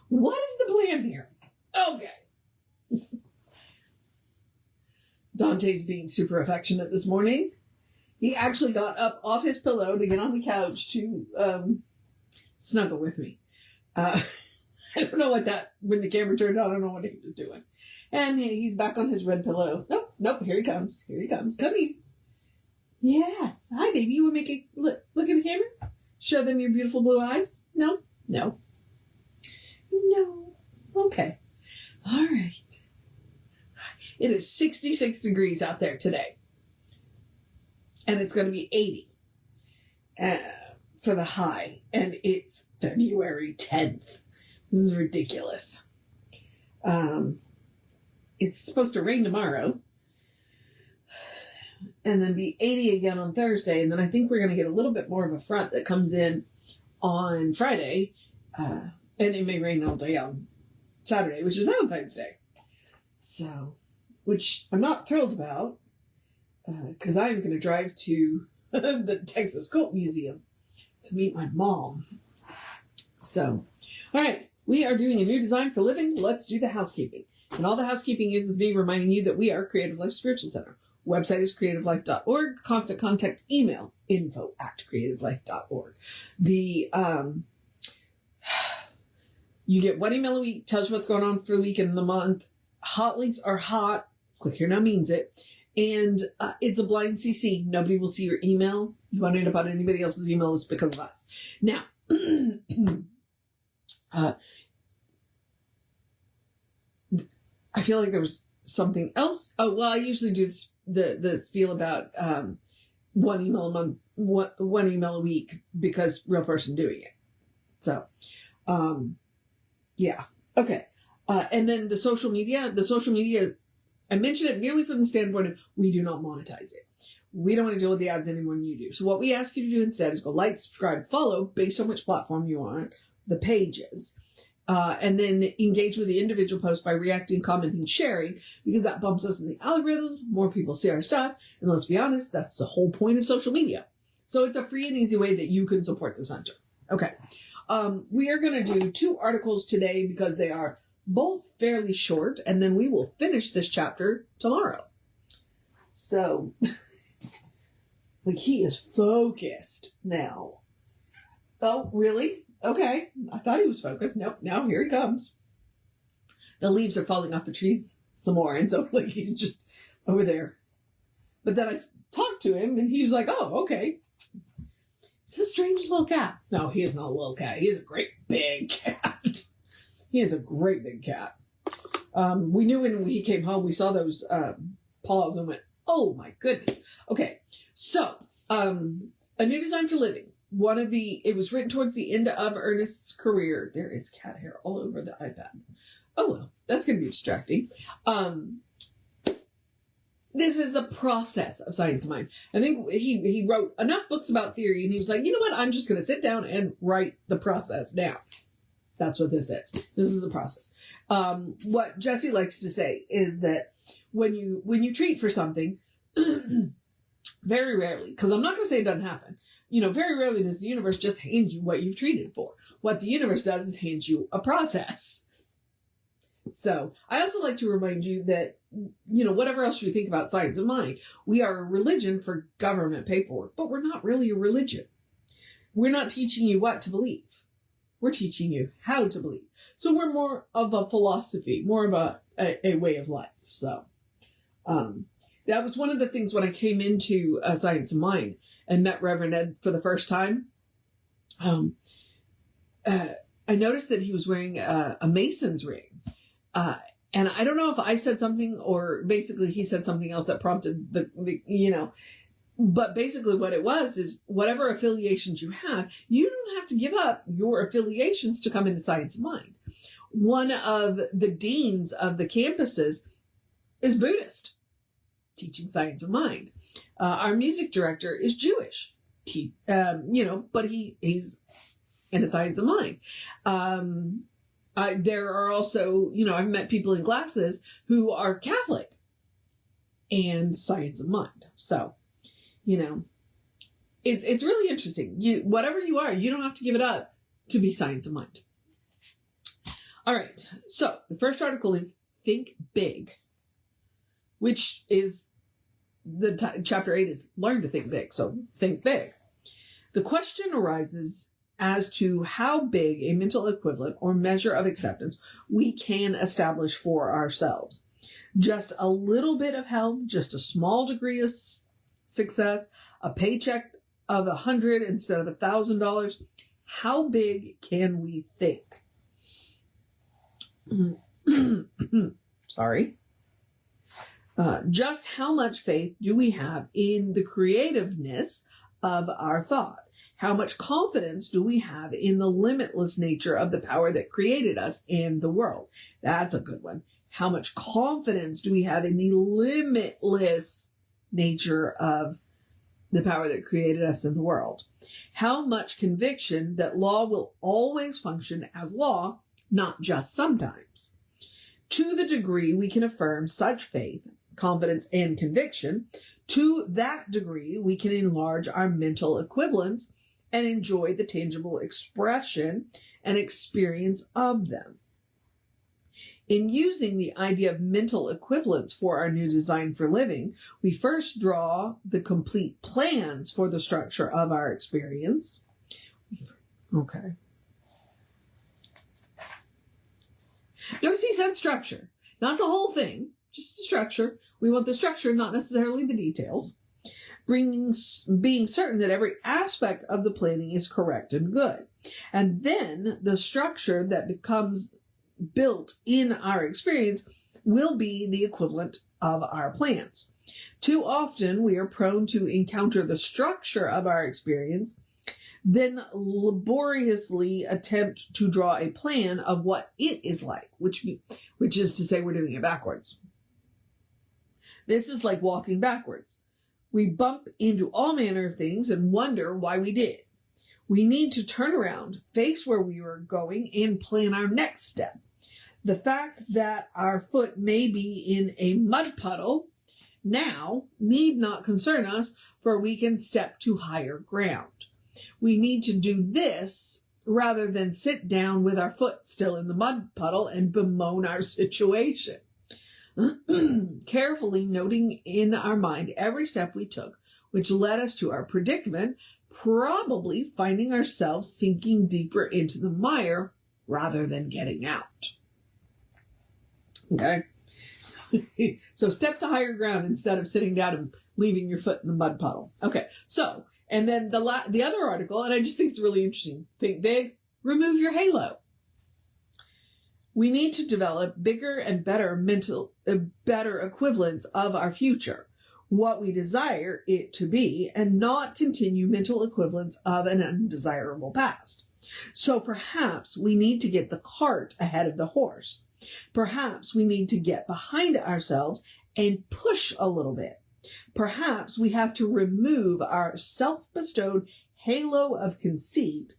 What is the plan here? Okay. Dante's being super affectionate this morning. He actually got up off his pillow to get on the couch to snuggle with me. I don't know when the camera turned on, I don't know what he was doing. And he's back on his red pillow. Nope, here he comes. Come here. Yes. Hi, baby. You want to make a look at the camera? Show them your beautiful blue eyes? No. Okay. All right. It is 66 degrees out there today. And it's going to be 80 for the high. And it's February 10th. This is ridiculous. It's supposed to rain tomorrow. And then be 80 again on Thursday. And then I think we're going to get a little bit more of a front that comes in on Friday. And it may rain all day on Saturday, which is Valentine's Day. So, which I'm not thrilled about. Because I'm going to drive to the Texas Cult Museum to meet my mom. So, all right. We are doing a new design for living. Let's do the housekeeping. And all the housekeeping is me reminding you that we are Creative Life Spiritual Center. Website is creativelife.org. Constant contact email, info@creativelife.org. You get one email a week, tells you what's going on for the week and the month. Hot links are hot. Click here now means it. And it's a blind CC. Nobody will see your email. You want to end up on anybody else's email, it's because of us. Now, I feel like there was something else. Oh, well, I usually do the spiel about one email a month, one email a week, because real person doing it. So, yeah. Okay. And then the social media, I mention it merely from the standpoint of we do not monetize it. We don't want to deal with the ads any more than you do. So what we ask you to do instead is go like, subscribe, follow based on which platform you want, the pages. And then engage with the individual post by reacting, commenting, sharing, because that bumps us in the algorithms. More people see our stuff. And let's be honest, that's the whole point of social media. So it's a free and easy way that you can support the center. Okay. We are going to do 2 articles today because they are both fairly short, and then we will finish this chapter tomorrow. So, like, he is focused now. Oh, really? Okay. I thought he was focused. Nope. Now here he comes. The leaves are falling off the trees some more, and so, like, he's just over there. But then I talked to him, and he was like, oh, okay. He's a strange little cat. No, he is not a little cat. He is a great big cat. He is a great big cat. We knew when he came home, we saw those paws and went, oh my goodness. Okay, so a new design for living. It was written towards the end of Ernest's career. There is cat hair all over the iPad. Oh well, that's going to be distracting. This is the process of science of mind. I think he wrote enough books about theory, and he was like, you know what? I'm just going to sit down and write the process down. That's what this is. This is a process. What Jesse likes to say is that when you treat for something, very rarely, because I'm not going to say it doesn't happen, very rarely does the universe just hand you what you've treated for. What the universe does is hand you a process. So I also like to remind you that, whatever else you think about science of mind, we are a religion for government paperwork, but we're not really a religion. We're not teaching you what to believe. We're teaching you how to believe. So we're more of a philosophy, more of a way of life. So that was one of the things when I came into Science of Mind and met Reverend Ed for the first time. I noticed that he was wearing a Mason's ring. And I don't know if I said something or basically he said something else that prompted but basically what it was is whatever affiliations you have, you don't have to give up your affiliations to come into Science of Mind. One of the deans of the campuses is Buddhist, teaching Science of Mind. Our music director is Jewish, but he's in a Science of Mind. There are also, I've met people in glasses who are Catholic and Science of Mind. So, it's really interesting. Whatever you are, you don't have to give it up to be Science of Mind. All right. So the first article is Think Big, which is chapter 8 is Learn to Think Big. So think big. The question arises as to how big a mental equivalent or measure of acceptance we can establish for ourselves. Just a little bit of help, just a small degree of success, a paycheck of $100 instead of $1,000. How big can we think? Sorry. Just how much faith do we have in the creativeness of our thought? How much confidence do we have in the limitless nature of the power that created us and the world? That's a good one. How much confidence do we have in the limitless nature of the power that created us and the world? How much conviction that law will always function as law, not just sometimes? To the degree we can affirm such faith, confidence, and conviction, to that degree we can enlarge our mental equivalents and enjoy the tangible expression and experience of them. In using the idea of mental equivalence for our new design for living, we first draw the complete plans for the structure of our experience. Okay. Notice he said structure, not the whole thing, just the structure. We want the structure, not necessarily the details. Being certain that every aspect of the planning is correct and good. And then the structure that becomes built in our experience will be the equivalent of our plans. Too often we are prone to encounter the structure of our experience, then laboriously attempt to draw a plan of what it is like, which is to say we're doing it backwards. This is like walking backwards. We bump into all manner of things and wonder why we did. We need to turn around, face where we were going, and plan our next step. The fact that our foot may be in a mud puddle now need not concern us, for we can step to higher ground. We need to do this rather than sit down with our foot still in the mud puddle and bemoan our situation. Carefully noting in our mind every step we took, which led us to our predicament, probably finding ourselves sinking deeper into the mire rather than getting out. Okay? So step to higher ground instead of sitting down and leaving your foot in the mud puddle. Okay, so, and then the other article, and I just think it's really interesting. Think big, remove your halo. We need to develop bigger and better better equivalents of our future, what we desire it to be, and not continue mental equivalents of an undesirable past. So perhaps we need to get the cart ahead of the horse. Perhaps we need to get behind ourselves and push a little bit. Perhaps we have to remove our self-bestowed halo of conceit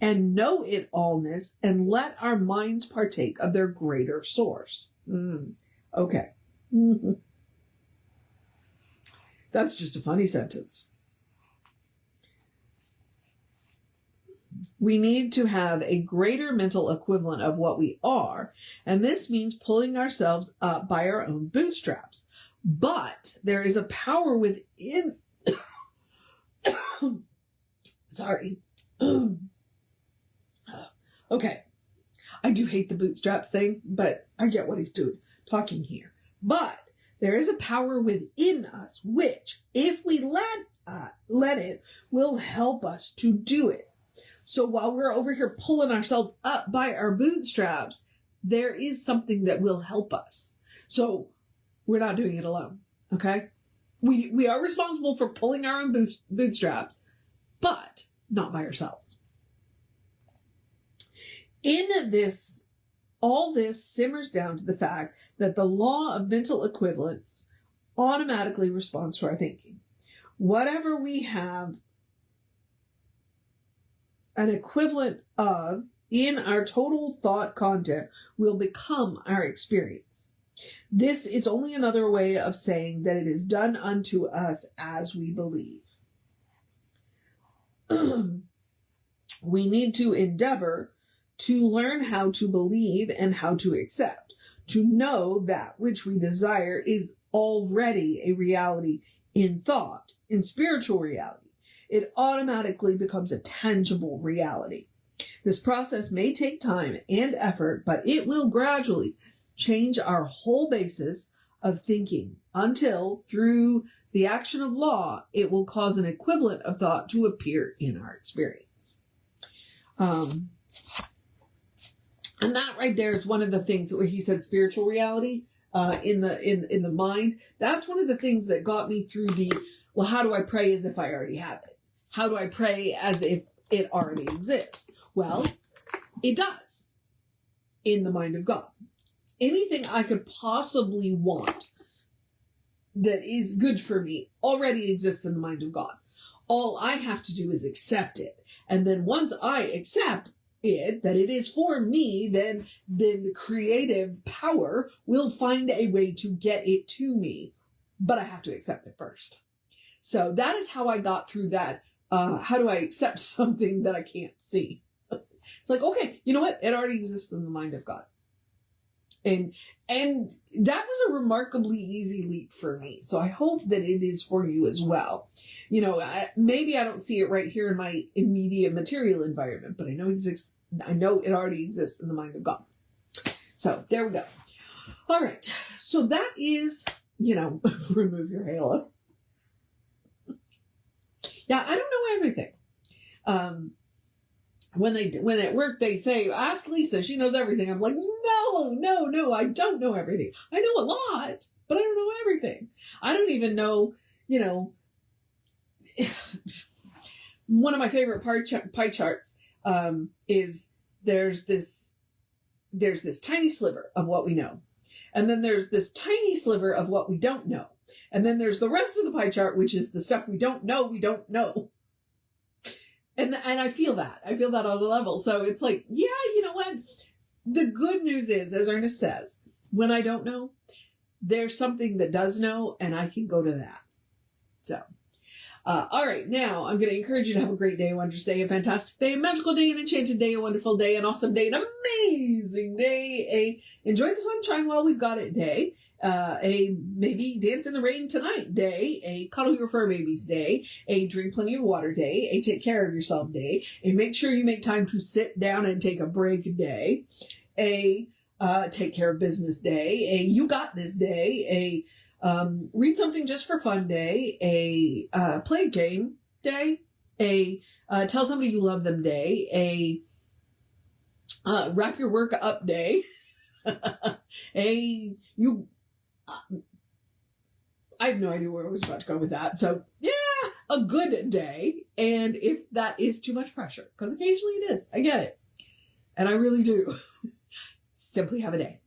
and know-it-allness and let our minds partake of their greater source. Okay. That's just a funny sentence. We need to have a greater mental equivalent of what we are, and this means pulling ourselves up by our own bootstraps. But there is a power within... Sorry. Okay. I do hate the bootstraps thing, but I get what he's doing, talking here. But there is a power within us, which, if we let it, will help us to do it. So while we're over here pulling ourselves up by our bootstraps, there is something that will help us. So we're not doing it alone, okay? We are responsible for pulling our own bootstraps, but not by ourselves. In this, all this simmers down to the fact that the law of mental equivalence automatically responds to our thinking. Whatever we have an equivalent of in our total thought content will become our experience. This is only another way of saying that it is done unto us as we believe. We need to endeavor to learn how to believe and how to accept, to know that which we desire is already a reality in thought, in spiritual reality. It automatically becomes a tangible reality. This process may take time and effort, but it will gradually change our whole basis of thinking until, through the action of law, it will cause an equivalent of thought to appear in our experience. And that right there is one of the things where he said spiritual reality in the mind. That's one of the things that got me through well, how do I pray as if I already have it? How do I pray as if it already exists? Well, it does in the mind of God. Anything I could possibly want that is good for me already exists in the mind of God. All I have to do is accept it. And then once I accept it, that it is for me, then the creative power will find a way to get it to me. But I have to accept it first. So that is how I got through that. How do I accept something that I can't see? It's like, okay, you know what? It already exists in the mind of God. And that was a remarkably easy leap for me. So I hope that it is for you as well. You know, maybe I don't see it right here in my immediate material environment, but I know it already exists in the mind of God. So there we go. All right. So that is, remove your halo. Yeah, I don't know everything. When at work they say, ask Lisa, she knows everything. I'm like, no, I don't know everything. I know a lot, but I don't know everything. I don't even know, one of my favorite pie charts is there's this tiny sliver of what we know. And then there's this tiny sliver of what we don't know. And then there's the rest of the pie chart, which is the stuff we don't know. And I feel that. I feel that on a level. So it's like, yeah, you know what? The good news is, as Ernest says, when I don't know, there's something that does know, and I can go to that. So, all right. Now, I'm going to encourage you to have a great day, a wondrous day, a fantastic day, a magical day, an enchanted day, a wonderful day, an awesome day, an amazing day, enjoy the sunshine while we've got it day. A maybe dance in the rain tonight day, a cuddle your fur babies day, a drink plenty of water day, a take care of yourself day, a make sure you make time to sit down and take a break day, a take care of business day, a you got this day, a read something just for fun day, a play a game day, a tell somebody you love them day, a wrap your work up day, I have no idea where I was about to go with that. So yeah, a good day. And if that is too much pressure, because occasionally it is, I get it. And I really do. Simply have a day.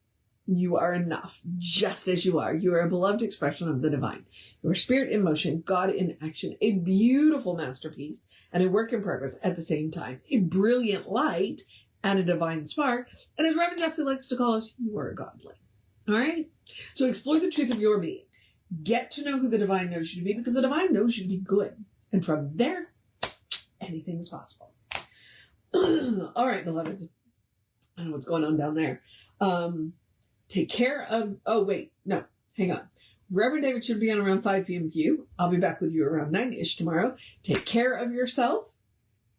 You are enough, just as you are. You are a beloved expression of the divine. You are spirit in motion, God in action, a beautiful masterpiece, and a work in progress at the same time. A brilliant light and a divine spark. And as Reverend Jesse likes to call us, you are a godling. All right? So explore the truth of your being. Get to know who the divine knows you to be, because the divine knows you to be good. And from there, anything is possible. All right, beloved. I don't know what's going on down there. Take care of... Oh, wait. No. Hang on. Reverend David should be on around 5 p.m. with you. I'll be back with you around 9-ish tomorrow. Take care of yourself.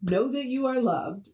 Know that you are loved.